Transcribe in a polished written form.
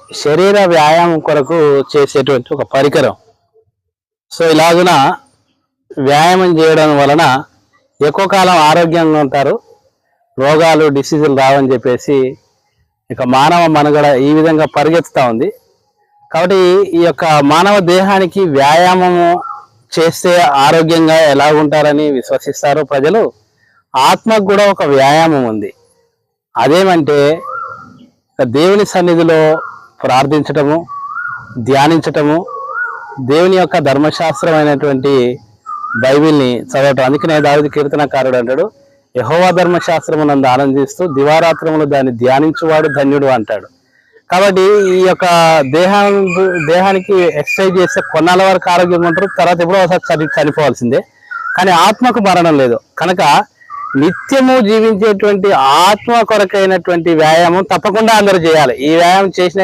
శరీర వ్యాయామం కొరకు చేసేటువంటి ఒక పరికరం. సో ఇలాగున వ్యాయామం చేయడం వలన ఎక్కువ కాలం ఆరోగ్యంగా ఉంటారు, రోగాలు డిసీజులు రావని చెప్పేసి ఇక మానవ మనుగడ ఈ విధంగా పరిగెత్తుతూ ఉంది. కాబట్టి ఈ యొక్క మానవ దేహానికి వ్యాయామము చేస్తే ఆరోగ్యంగా ఎలా ఉంటారని విశ్వసిస్తారు ప్రజలు. ఆత్మకు కూడా ఒక వ్యాయామం ఉంది. అదేమంటే దేవుని సన్నిధిలో ప్రార్థించటము, ధ్యానించటము, దేవుని యొక్క ధర్మశాస్త్రమైనటువంటి బైబిల్ని చదవటం. అందుకనే దావీదు కీర్తనకారుడు అంటాడు, యెహోవా ధర్మశాస్త్రమునందు ఆనందిస్తూ దివారాత్రములు దాన్ని ధ్యానించువాడు ధన్యుడు అంటాడు. కాబట్టి ఈ యొక్క దేహానికి ఎక్సర్సైజ్ చేస్తే కొన్నాళ్ళ వరకు ఆరోగ్యంగా ఉంటారు, తర్వాత ఎప్పుడో ఒకసారి చనిపోవాల్సిందే. కానీ ఆత్మకు మరణం లేదు కనుక నిత్యము జీవించేటువంటి ఆత్మ కొరకైనటువంటి వ్యాయామం తప్పకుండా అందరూ చేయాలి. ఈ వ్యాయామం చేసిన